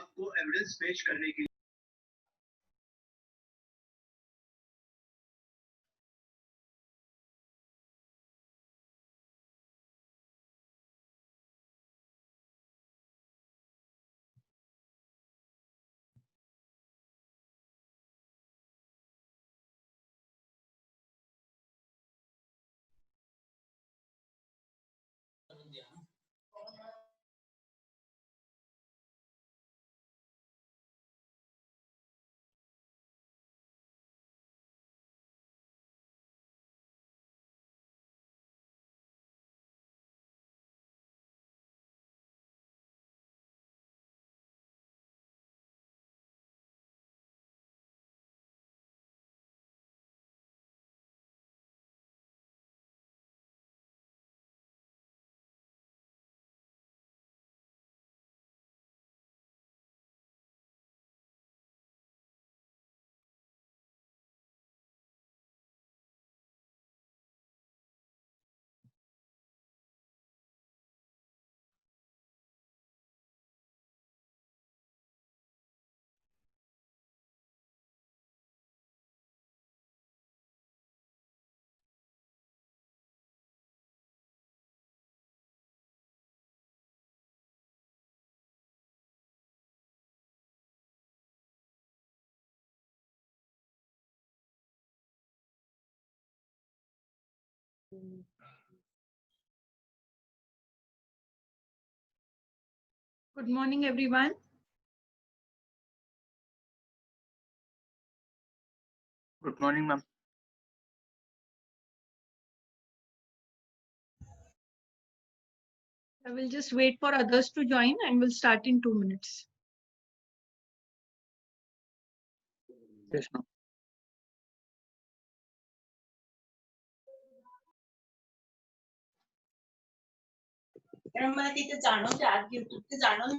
आपको एविडेंस पेश करने के लिए Good morning, everyone. Good morning, ma'am. I will just wait for others to join and we'll start in 2 minutes. Yes, ma'am. मला तिथे जाणवते आत गेलो ते जाणवलं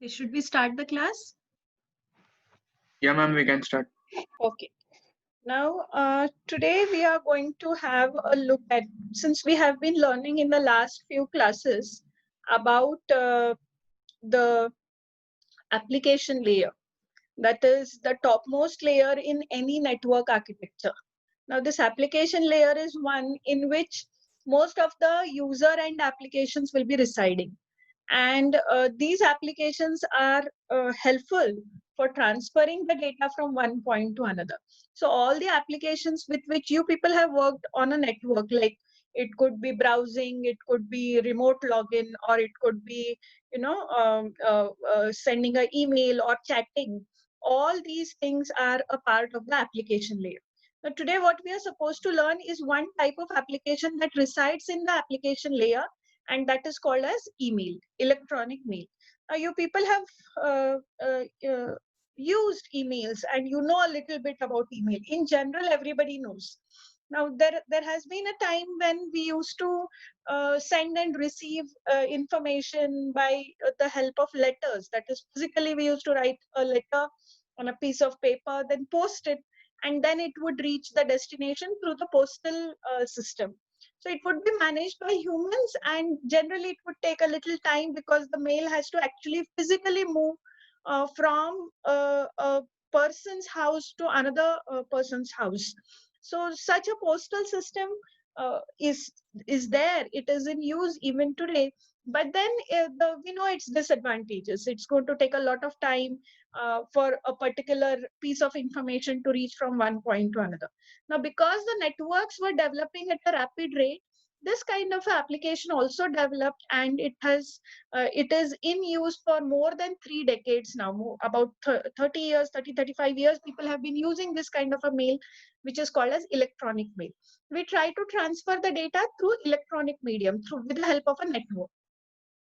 Okay, should we start the class? Yeah, ma'am, we can start. Okay. Now, today we are going to have a look at, since we have been learning in the last few classes about the application layer, that is the topmost layer in any network architecture. Now, this application layer is one in which most of the user and applications will be residing. And these applications are helpful for transferring the data from one point to another. So all the applications with which you people have worked on a network, like it could be browsing, it could be remote login, or it could be, sending an email or chatting. All these things are a part of the application layer. Now, today what we are supposed to learn is one type of application that resides in the application layer, and that is called as email, electronic mail. Now, you people have used emails and you know a little bit about email. In general, everybody knows. Now, there has been a time when we used to send and receive information by the help of letters. That is, physically, we used to write a letter on a piece of paper, then post it, and then it would reach the destination through the postal system. So it would be managed by humans, and generally it would take a little time because the mail has to actually physically move from a person's house to another person's house. So such a postal system is there. It is in use even today. But then we know its disadvantages. It's going to take a lot of time for a particular piece of information to reach from one point to another. Now, because the networks were developing at a rapid rate, this kind of application also developed, and it is in use for more than 3 decades now. About 30 years, 35 years, people have been using this kind of a mail, which is called as electronic mail. We try to transfer the data through electronic medium, with the help of a network.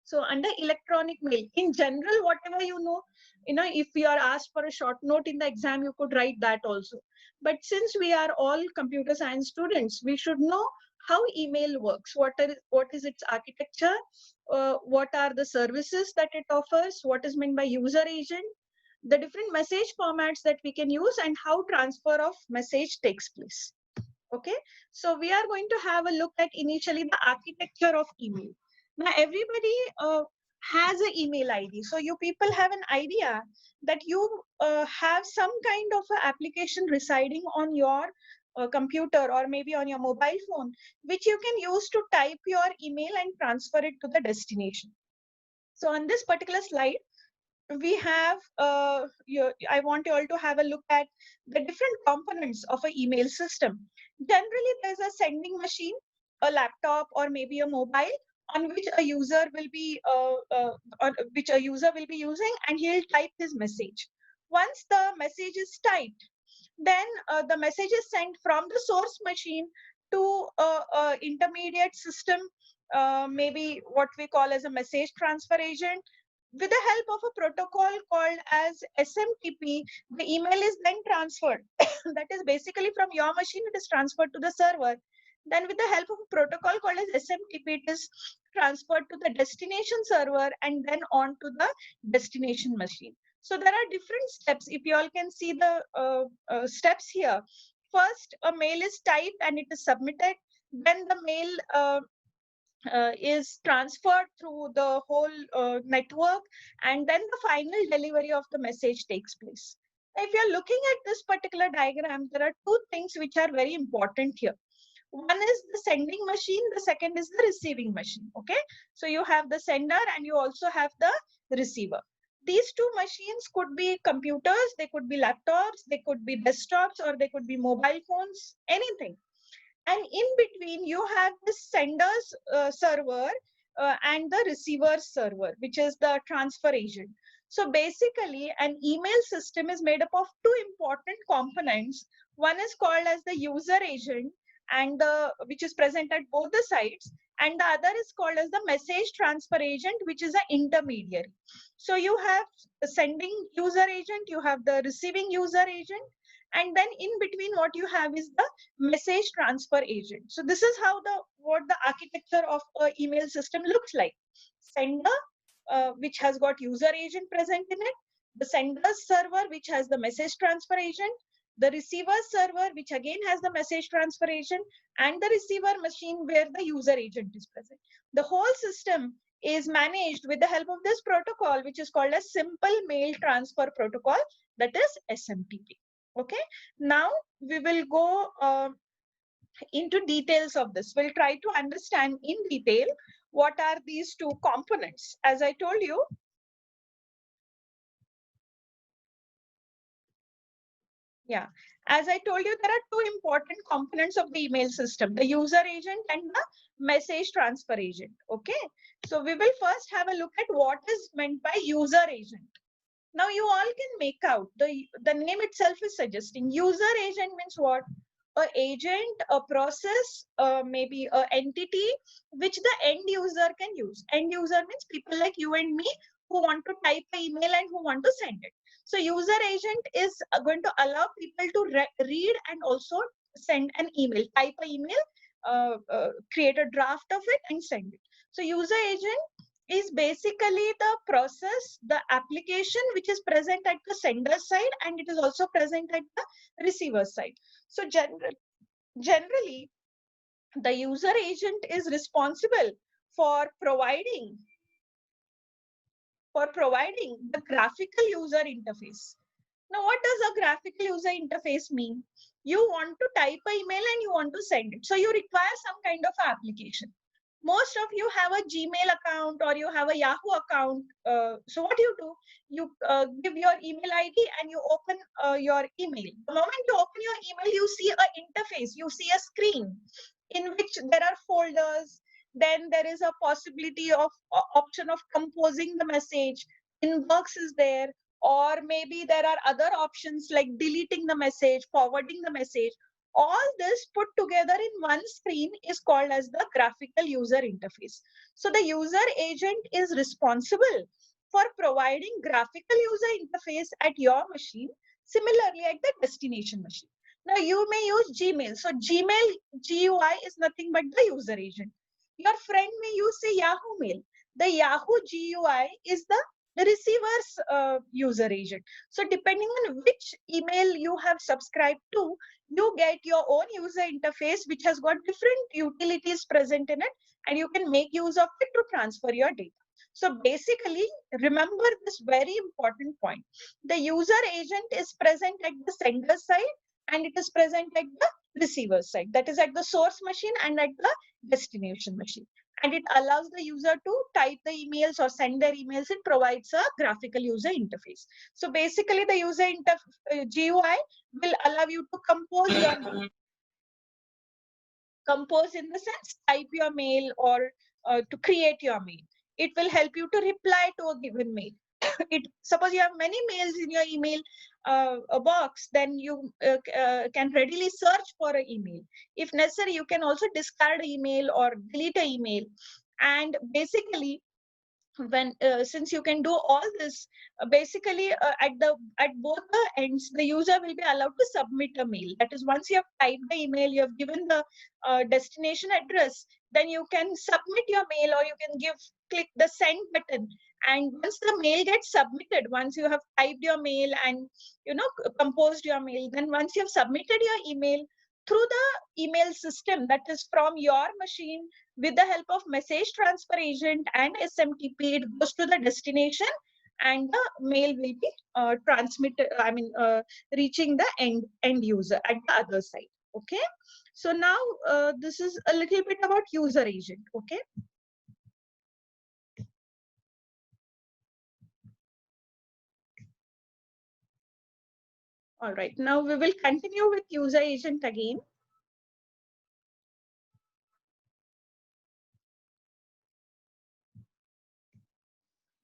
So under electronic mail, in general, whatever if you are asked for a short note in the exam, you could write that also. But since we are all computer science students, we should know how email works. What is its architecture? What are the services that it offers? What is meant by user agent? The different message formats that we can use, and how transfer of message takes place. Okay, so we are going to have a look at initially the architecture of email. Now, everybody has an email ID. So you people have an idea that you have some kind of a application residing on your computer or maybe on your mobile phone, which you can use to type your email and transfer it to the destination. So on this particular slide, we have, I want you all to have a look at the different components of an email system. Generally, there's a sending machine, a laptop, or maybe a mobile on which a user will be using, and he'll type his message. Once the message is typed, then the message is sent from the source machine to a intermediate system, maybe what we call as a message transfer agent. With the help of a protocol called as SMTP, the email is then transferred. That is basically from your machine, it is transferred to the server. Then with the help of a protocol called as SMTP, it is transferred to the destination server and then on to the destination machine. So there are different steps. If you all can see the steps here. First, a mail is typed and it is submitted. Then the mail is transferred through the whole network, and then the final delivery of the message takes place. If you're looking at this particular diagram, there are two things which are very important here. One is the sending machine, the second is the receiving machine. Okay, so you have the sender and you also have the receiver. These two machines could be computers, they could be laptops, they could be desktops, or they could be mobile phones, anything. And in between, you have the sender's server and the receiver's server, which is the transfer agent. So basically, an email system is made up of two important components. One is called as the user agent, and which is present at both the sides, and the other is called as the message transfer agent, which is an intermediary. So you have the sending user agent, you have the receiving user agent, and then in between what you have is the message transfer agent. So this is how what the architecture of an email system looks like. Sender, which has got user agent present in it, the sender's server, which has the message transfer agent, the receiver server, which again has the message transfer agent, and the receiver machine where the user agent is present. The whole system is managed with the help of this protocol, which is called as Simple Mail Transfer Protocol, that is SMTP. Okay, now we will go into details of this. We'll try to understand in detail what are these two components. As I told you, as I told you, there are two important components of the email system, the user agent and the message transfer agent. Okay, so we will first have a look at what is meant by user agent. Now you all can make out, the name itself is suggesting user agent means what? A agent, a process, maybe an entity which the end user can use. End user means people like you and me who want to type an email and who want to send it. So user agent is going to allow people to read and also send an email, type an email, create a draft of it and send it. So user agent is basically the process, the application which is present at the sender side, and it is also present at the receiver side. So generally, the user agent is responsible for providing the graphical user interface. Now, what does a graphical user interface mean? You want to type an email and you want to send it. So you require some kind of application. Most of you have a Gmail account or you have a Yahoo account. So what you do, you give your email ID and you open your email. The moment you open your email, you see an interface, you see a screen in which there are folders. Then there is a possibility of option of composing the message. Inbox is there, or maybe there are other options like deleting the message, forwarding the message. All this put together in one screen is called as the graphical user interface. So the user agent is responsible for providing graphical user interface at your machine, similarly at the destination machine. Now you may use Gmail. So Gmail GUI is nothing but the user agent. Your friend may use say Yahoo Mail. The Yahoo GUI is the receiver's user agent. So depending on which email you have subscribed to, you get your own user interface which has got different utilities present in it, and you can make use of it to transfer your data. So basically, remember this very important point. The user agent is present at the sender side and it is present at the receiver side. That is at the source machine and at the destination machine. And it allows the user to type the emails or send their emails. It provides a graphical user interface. So basically the user GUI will allow you to compose your mail. Compose in the sense type your mail or to create your mail. It will help you to reply to a given mail. Suppose you have many mails in your email box, then you can readily search for an email. If necessary, you can also discard email or delete an email. And basically, when since you can do all this, basically at both the ends, the user will be allowed to submit a mail. That is, once you have typed the email, you have given the destination address, then you can submit your mail, or you can click the send button. And once the mail gets submitted, once you have typed your mail and composed your mail, then once you have submitted your email through the email system, that is from your machine, with the help of message transfer agent and SMTP, it goes to the destination and the mail will be transmitted, reaching the end user at the other side. Okay. So now this is a little bit about user agent. Okay. All right. Now we will continue with user agent again.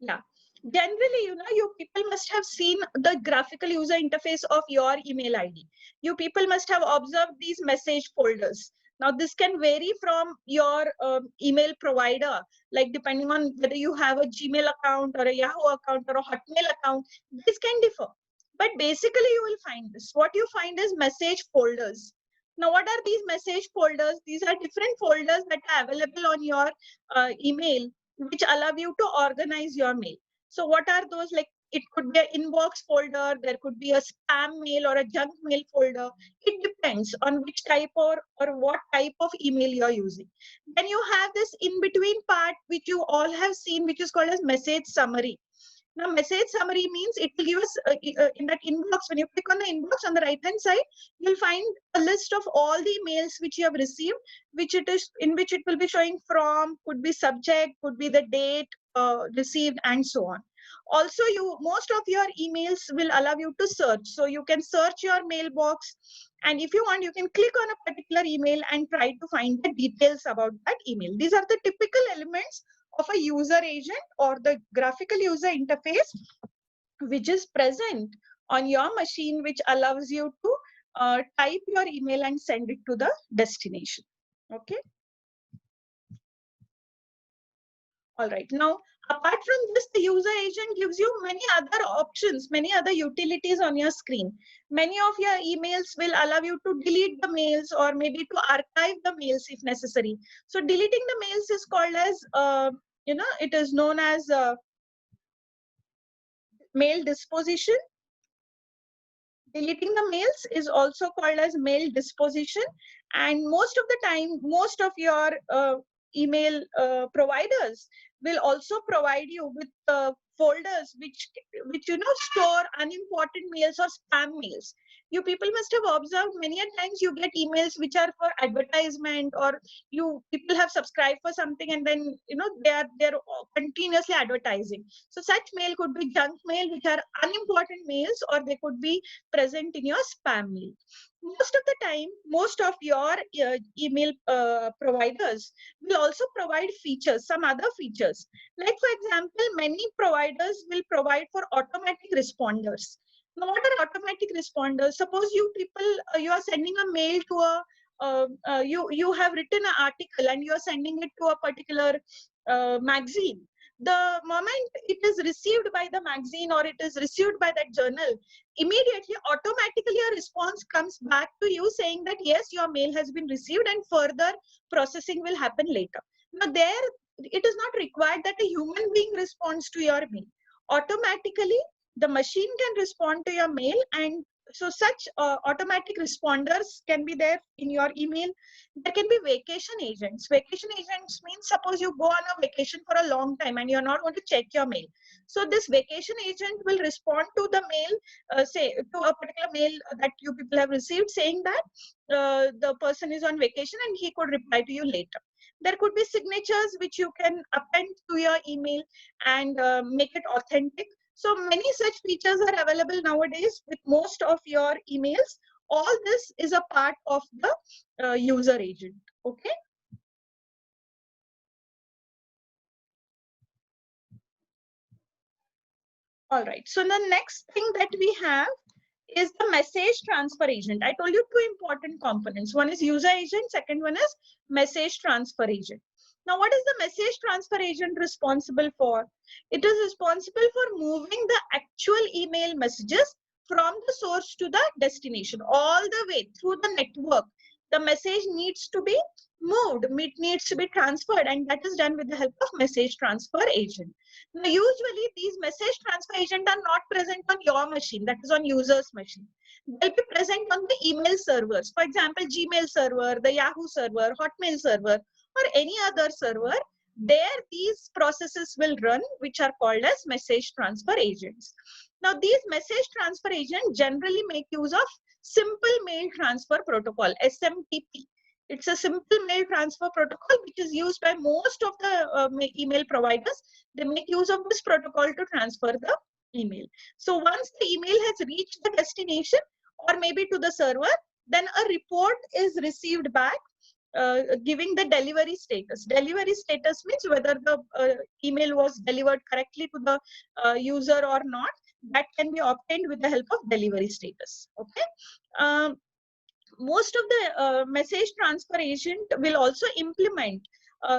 Yeah. Generally, you people must have seen the graphical user interface of your email ID. You people must have observed these message folders. Now, this can vary from your email provider, like depending on whether you have a Gmail account or a Yahoo account or a Hotmail account. This can differ. But basically, you will find this. What you find is message folders. Now, what are these message folders? These are different folders that are available on your email, which allow you to organize your mail. So what are those? Like, it could be an inbox folder, there could be a spam mail or a junk mail folder. It depends on which type or what type of email you're using. Then you have this in-between part, which you all have seen, which is called as message summary. Now, message summary means it will give us in that inbox, when you click on the inbox on the right hand side, you'll find a list of all the emails which you have received, which it will be showing from, could be subject, could be the date received, and so on. Also, most of your emails will allow you to search. So you can search your mailbox, and if you want, you can click on a particular email and try to find the details about that email. These are the typical elements of a user agent or the graphical user interface which is present on your machine, which allows you to type your email and send it to the destination. Okay. All right. Now, apart from this, the user agent gives you many other options, many other utilities on your screen. Many of your emails will allow you to delete the mails or maybe to archive the mails if necessary. So deleting the mails is called as, it is known as mail disposition. deleting the mails is also called as mail disposition. And most of the time, most of your email providers will also provide you with folders which store unimportant mails or spam mails. You people must have observed many a times you get emails which are for advertisement, or you people have subscribed for something and then they're continuously advertising. So such mail could be junk mail, which are unimportant mails, or they could be present in your spam mail. Most of the time, most of your email providers will also provide features, some other features. Like for example, many providers will provide for automatic responders. Now, what are automatic responders? Suppose you people, you are sending a mail to a, you have written an article and you are sending it to a particular magazine. The moment it is received by the magazine or it is received by that journal, immediately, automatically a response comes back to you saying that yes, your mail has been received and further processing will happen later. Now there, it is not required that a human being responds to your mail. Automatically, the machine can respond to your mail, and so such automatic responders can be there in your email. There can be vacation agents. Vacation agents means suppose you go on a vacation for a long time and you're not going to check your mail. So this vacation agent will respond to the mail, say to a particular mail that you people have received saying that the person is on vacation and he could reply to you later. There could be signatures which you can append to your email and make it authentic. So many such features are available nowadays with most of your emails. All this is a part of the user agent. Okay. All right. So the next thing that we have is the message transfer agent. I told you two important components. One is user agent. Second one is message transfer agent. Now, what is the message transfer agent responsible for? It is responsible for moving the actual email messages from the source to the destination, all the way through the network. The message needs to be moved, it needs to be transferred, and that is done with the help of message transfer agent. Now, usually these message transfer agents are not present on your machine, that is on user's machine. They'll be present on the email servers. For example, Gmail server, the Yahoo server, Hotmail server, or any other server. There these processes will run, which are called as message transfer agents. Now, these message transfer agents generally make use of simple mail transfer protocol, SMTP. It's a simple mail transfer protocol which is used by most of the email providers. They make use of this protocol to transfer the email. So once the email has reached the destination or maybe to the server, then a report is received back giving the delivery status. Delivery status means whether the email was delivered correctly to the user or not. That can be obtained with the help of delivery status. Okay. Most of the message transfer agent will also implement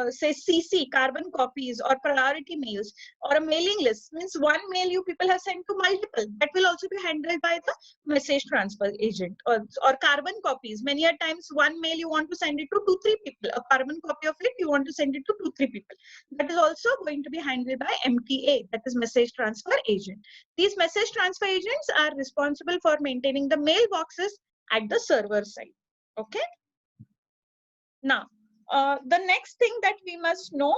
say CC, carbon copies, or priority mails, or a mailing list. Means one mail you people have sent to multiple, that will also be handled by the message transfer agent. Or carbon copies, many a times one mail you want to send it to 2-3 people, a carbon copy of it you want to send it to 2-3 people. That is also going to be handled by MTA, that is message transfer agent. These message transfer agents are responsible for maintaining the mailboxes at the server side. Okay. Now, the next thing that we must know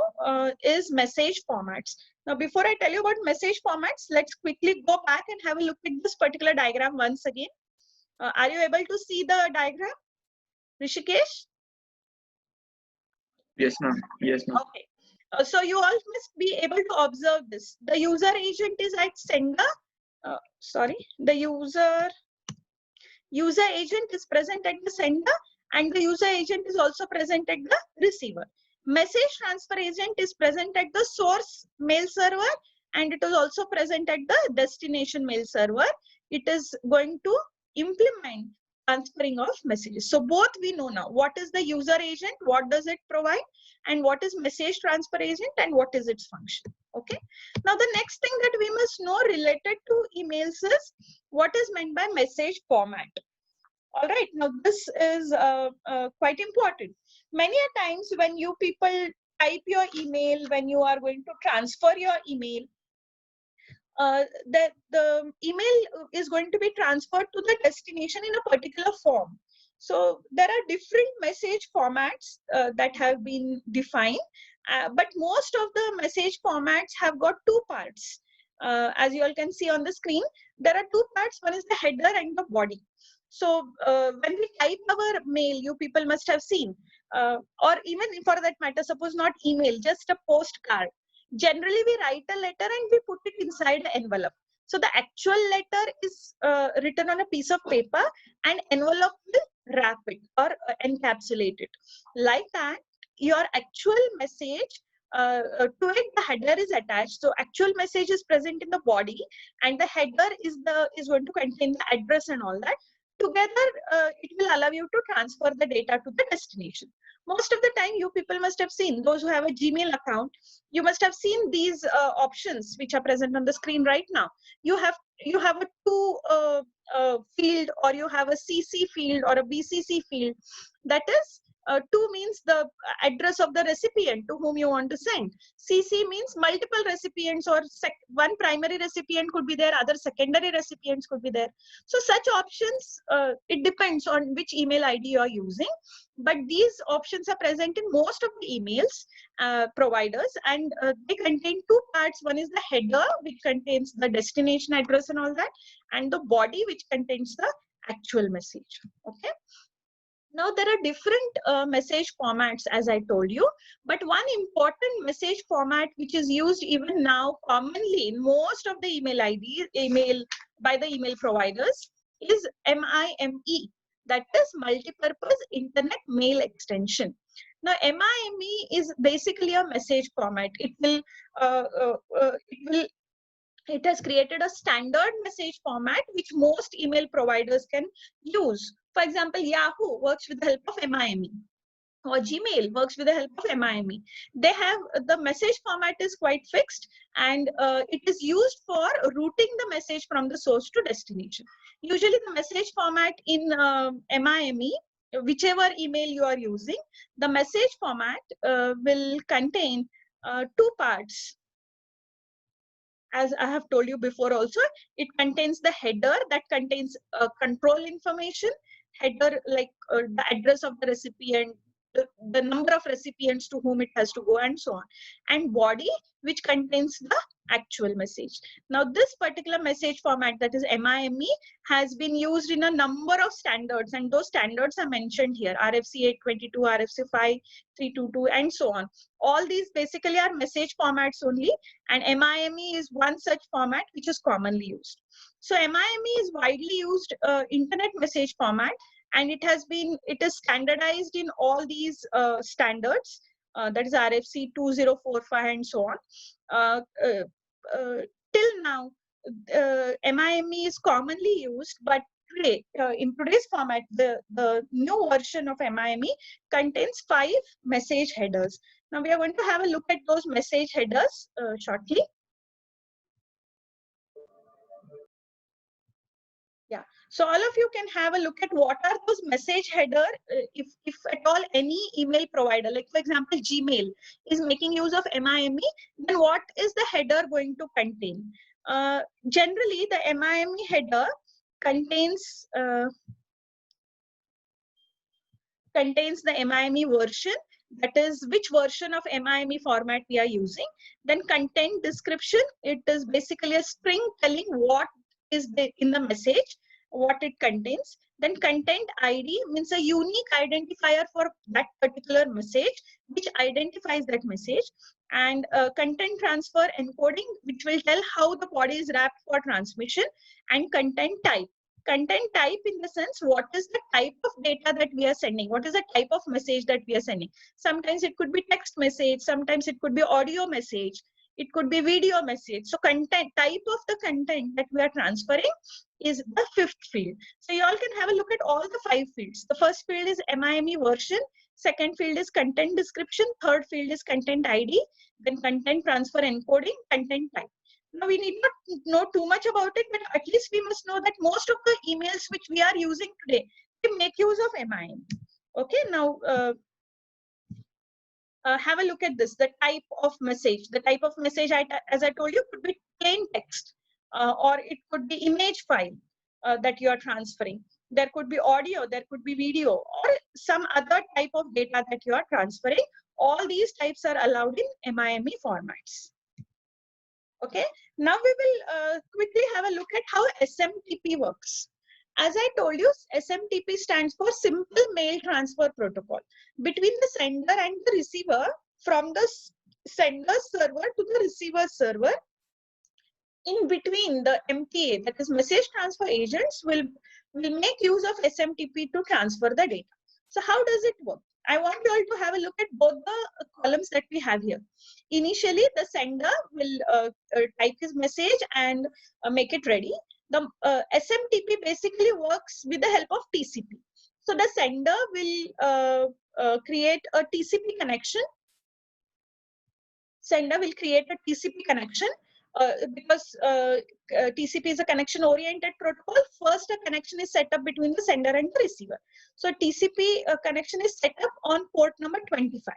is message formats. Now, before I tell you about message formats, let's quickly go back and have a look at this particular diagram once again. Are you able to see the diagram, Rishikesh? Yes, ma'am. Yes, ma'am. Okay. So you all must be able to observe this. The user agent is at sender. The user agent is present at the sender, and the user agent is also present at the receiver. Message transfer agent is present at the source mail server, and it is also present at the destination mail server. It is going to implement transferring of messages. So both we know now. What is the user agent? What does it provide? And what is message transfer agent? And what is its function? Okay. Now the next thing that we must know related to emails is what is meant by message format. All right. Now this is quite important. Many a times when you people type your email, when you are going to transfer your email, the email is going to be transferred to the destination in a particular form. So there are different message formats that have been defined, but most of the message formats have got two parts. As you all can see on the screen, there are two parts. One is the header and the body. So when we type our mail, you people must have seen, or even for that matter, suppose not email, just a postcard. Generally, we write a letter and we put it inside an envelope. So the actual letter is written on a piece of paper, and envelope will wrap it or encapsulate it. Like that, your actual message, to it the header is attached. So actual message is present in the body, and the header is going to contain the address and all that. Together, it will allow you to transfer the data to the destination. Most of the time, you people must have seen, those who have a Gmail account, you must have seen these options which are present on the screen right now. You have a to field, or you have a CC field or a BCC field. That is, to means the address of the recipient to whom you want to send. CC means multiple recipients, or one primary recipient could be there, other secondary recipients could be there. So such options, it depends on which email ID you are using, but these options are present in most of the emails providers, and they contain two parts. One is the header, which contains the destination address and all that, and the body, which contains the actual message. Okay. Now, there are different message formats, as I told you, but one important message format which is used even now commonly in most of the email by the email providers is MIME, that is multipurpose internet mail extension. Now, MIME is basically a message format. It has created a standard message format which most email providers can use. For example, Yahoo works with the help of MIME, or Gmail works with the help of MIME. They have, the message format is quite fixed, and it is used for routing the message from the source to destination. Usually the message format in MIME, whichever email you are using, the message format will contain two parts. As I have told you before also, it contains the header that contains control information, header like the address of the recipient, the number of recipients to whom it has to go, and so on, and body, which contains the actual message. Now, this particular message format, that is MIME, has been used in a number of standards, and those standards are mentioned here: RFC 822, RFC 5322, and so on. All these basically are message formats only, and MIME is one such format which is commonly used. So MIME is widely used internet message format, and it is standardized in all these standards, that is RFC 2045 and so on. Till now, MIME is commonly used, but today, in today's format, the new version of MIME contains 5 message headers. Now we are going to have a look at those message headers shortly. Yeah, so all of you can have a look at what are those message header, if at all any email provider, like for example Gmail, is making use of MIME, then what is the header going to contain? Generally, the MIME header contains the MIME version, that is which version of MIME format we are using. Then content description, it is basically a string telling what is in the message, what it contains. Then content ID means a unique identifier for that particular message, which identifies that message. And content transfer encoding, which will tell how the body is wrapped for transmission. And content type. Content type in the sense, what is the type of data that we are sending? What is the type of message that we are sending? Sometimes it could be text message, sometimes it could be audio message, it could be video message. So content, type of the content that we are transferring is the 5th field. So you all can have a look at all the 5 fields. The first field is MIME version, second field is content description, third field is content ID, then content transfer encoding, content type. Now we need not know too much about it, but at least we must know that most of the emails which we are using today, they make use of MIME. Okay, now have a look at this, the type of message. The type of message, as I told you, could be plain text. or it could be image file that you are transferring. There could be audio, there could be video, or some other type of data that you are transferring. All these types are allowed in MIME formats. Okay, now we will quickly have a look at how SMTP works. As I told you, SMTP stands for Simple Mail Transfer Protocol, between the sender and the receiver, from the sender server to the receiver server. In between, the MTA, that is message transfer agents, will make use of SMTP to transfer the data. So how does it work? I want you all to have a look at both the columns that we have here. Initially, the sender will type his message and make it ready. The SMTP basically works with the help of TCP. So the sender will create a TCP connection. Sender will create a TCP connection. Because TCP is a connection oriented protocol, first a connection is set up between the sender and the receiver. So TCP connection is set up on port number 25.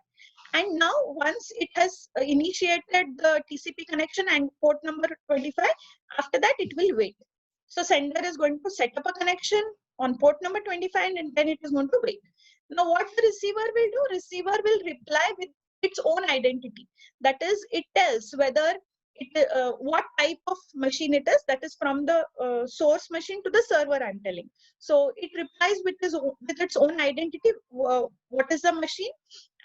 And now once it has initiated the TCP connection and port number 25, after that it will wait. So sender is going to set up a connection on port number 25 and then it is going to wait. Now what the receiver will do? Receiver will reply with its own identity. That is, it tells whether what type of machine it is, that is from the source machine to the server I'm telling. So it replies with its own identity, what is the machine,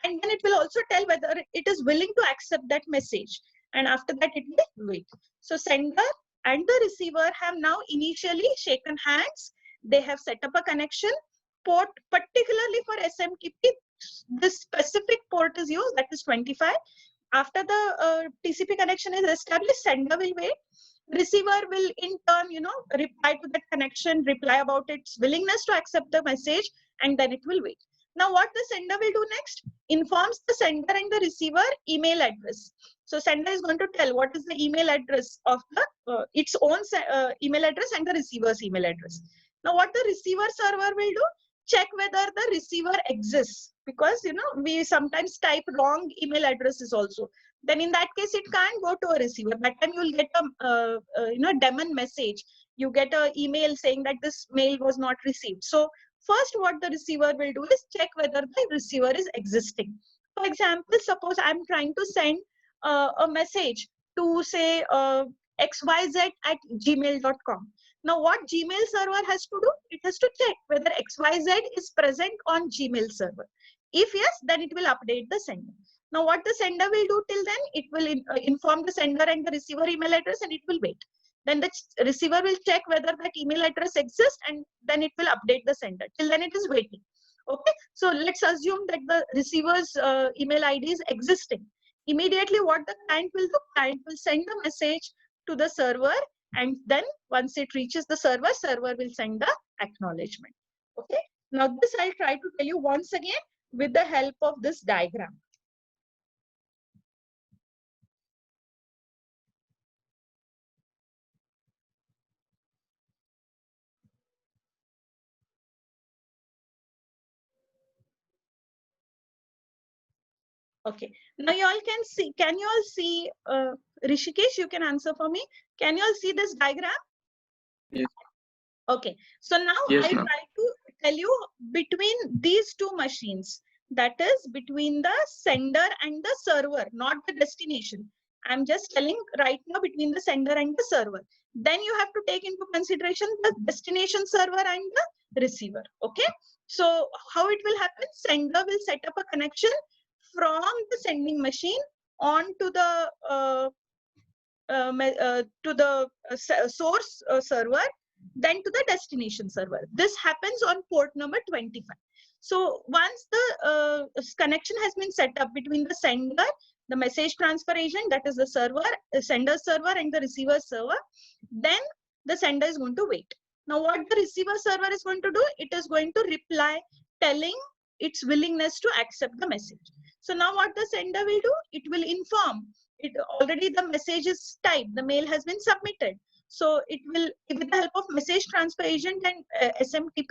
and then it will also tell whether it is willing to accept that message, and after that it will wait. So sender and the receiver have now initially shaken hands. They have set up a connection. Port, particularly for SMTP, this specific port is used, that is 25. After the TCP connection is established, sender will wait. Receiver will in turn, reply to that connection, reply about its willingness to accept the message, and then it will wait. Now what the sender will do next? Informs the sender and the receiver email address. So sender is going to tell what is the email address of the its own email address and the receiver's email address. Now what the receiver server will do? Check whether the receiver exists, because we sometimes type wrong email addresses also. Then in that case it can't go to a receiver. That time you will get a daemon message. You get an email saying that this mail was not received. So first what the receiver will do is check whether the receiver is existing. For example, suppose I'm trying to send a message to say xyz@gmail.com. Now what Gmail server has to do? It has to check whether XYZ is present on Gmail server. If yes, then it will update the sender. Now what the sender will do till then? It will inform the sender and the receiver email address and it will wait. Then the receiver will check whether that email address exists and then it will update the sender. Till then it is waiting. Okay, so let's assume that the receiver's email ID is existing. Immediately what the client will do? Client will send the message to the server, and then once it reaches the server, server will send the acknowledgement. Okay, now this I'll try to tell you once again with the help of this diagram. Okay, now you all can see, can you all see, Rishikesh, you can answer for me. Can you all see this diagram? Yes. Okay, so now Yes, I ma'am. try to tell you between these two machines, that is between the sender and the server, not the destination. I'm just telling right now between the sender and the server. Then you have to take into consideration the destination server and the receiver. Okay, so how it will happen? Sender will set up a connection from the sending machine onto the source server, then to the destination server. This happens on port number 25. So once the connection has been set up between the sender, the message transfer agent, that is the server, the sender server and the receiver server, then the sender is going to wait. Now what the receiver server is going to do? It is going to reply telling its willingness to accept the message. So now what the sender will do? It will inform. It already the message is typed, the mail has been submitted. So it will, with the help of message transfer agent and SMTP,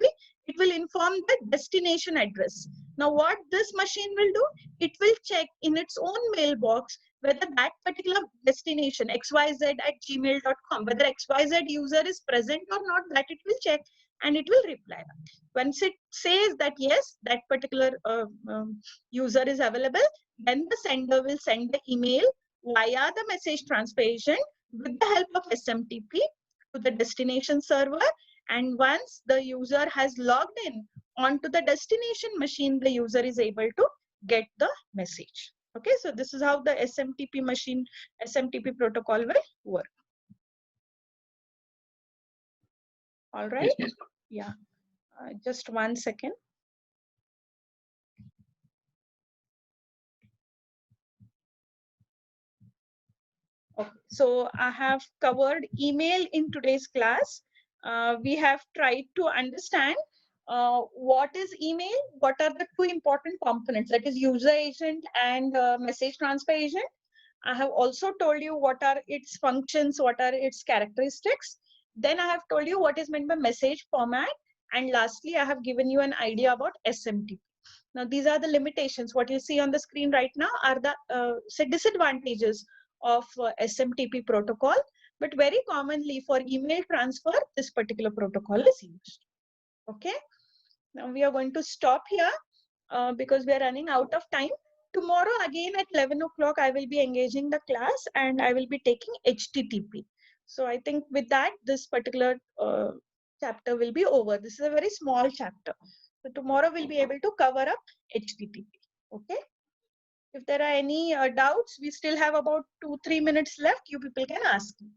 it will inform the destination address. Now what this machine will do, it will check in its own mailbox whether that particular destination xyz@gmail.com, whether xyz user is present or not, that it will check and it will reply back. Once it says that yes, that particular user is available, then the sender will send the email via the message transfer agent with the help of SMTP to the destination server. And once the user has logged in onto the destination machine, the user is able to get the message. Okay, so this is how the SMTP protocol will work. All right. Yes, Yeah. Just 1 second. Okay, so I have covered email in today's class. We have tried to understand what is email, what are the two important components, that is user agent and message transfer agent. I have also told you what are its functions, what are its characteristics. Then I have told you what is meant by message format. And lastly, I have given you an idea about SMTP. Now, these are the limitations. What you see on the screen right now are the disadvantages of SMTP protocol. But very commonly for email transfer, this particular protocol is used. Okay. Now we are going to stop here because we are running out of time. Tomorrow again at 11 o'clock, I will be engaging the class and I will be taking HTTP. So I think with that, this particular chapter will be over. This is a very small chapter. So tomorrow we'll be able to cover up HTTP. Okay. If there are any doubts, we still have about 2-3 minutes left. You people can ask me.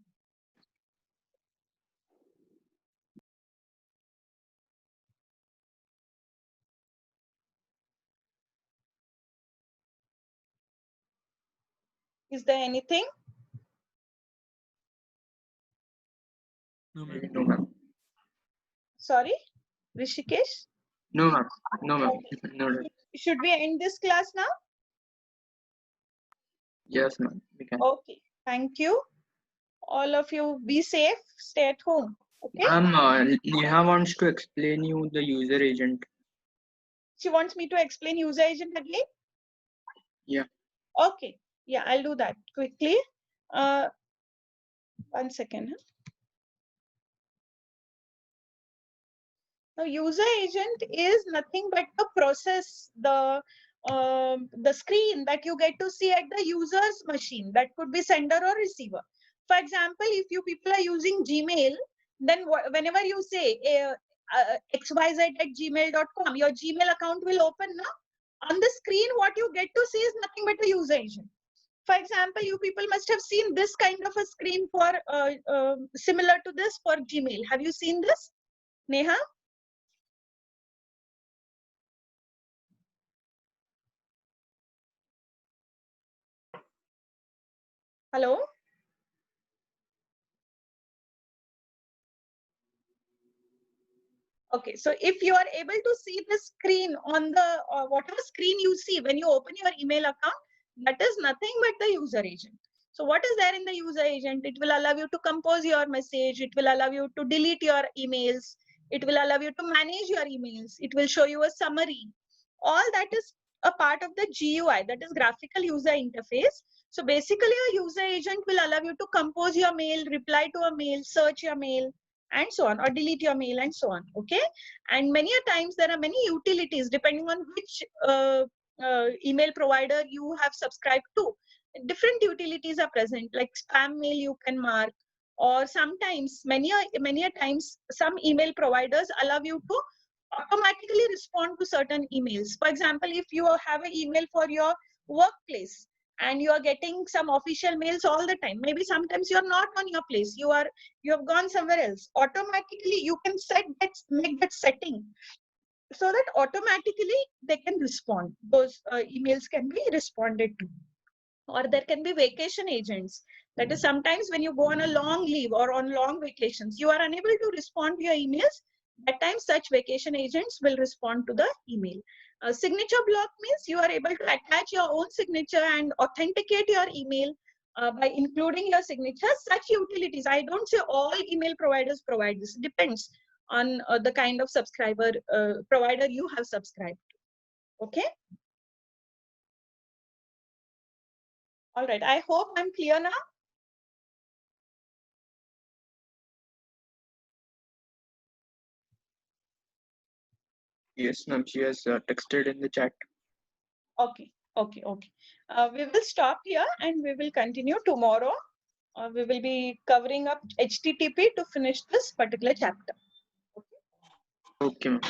Is there anything? No, ma'am. Sorry, Rishikesh? No, ma'am. No, ma'am. No, no. Should we end this class now? Yes, ma'am. We can. Okay, thank you. All of you be safe, stay at home. Okay. Neha wants to explain you the user agent. She wants me to explain user agent again? Yeah. Okay. Yeah, I'll do that quickly. 1 second. Now, user agent is nothing but the process, the screen that you get to see at the user's machine. That could be sender or receiver. For example, if you people are using Gmail, then whenever you say xyz@gmail.com, your Gmail account will open now. On the screen, what you get to see is nothing but a user agent. For example, you people must have seen this kind of a screen for similar to this for Gmail. Have you seen this, Neha? Hello? Okay, so if you are able to see the screen on the whatever screen you see when you open your email account, that is nothing but the user agent. So what is there in the user agent? It will allow you to compose your message. It will allow you to delete your emails. It will allow you to manage your emails. It will show you a summary. All that is a part of the GUI, that is graphical user interface. So basically a user agent will allow you to compose your mail, reply to a mail, search your mail, and so on, or delete your mail and so on. Okay. And many a times there are many utilities depending on which email provider you have subscribed to. Different utilities are present, like spam mail you can mark, or sometimes many a times some email providers allow you to automatically respond to certain emails. For example, if you have an email for your workplace and you are getting some official mails all the time, maybe sometimes you're not on your place, you have gone somewhere else, automatically you can make that setting so that automatically they can respond. Those emails can be responded to. Or there can be vacation agents. That is, sometimes when you go on a long leave or on long vacations, you are unable to respond to your emails. At times, such vacation agents will respond to the email. Signature block means you are able to attach your own signature and authenticate your email by including your signature. Such utilities, I don't say all email providers provide this. Depends on the kind of subscriber provider you have subscribed to. Okay. All right. I hope I'm clear now. Yes, ma'am. She has texted in the chat. Okay. Okay. Okay. We will stop here and we will continue tomorrow. We will be covering up HTTP to finish this particular chapter. Okay, ma'am.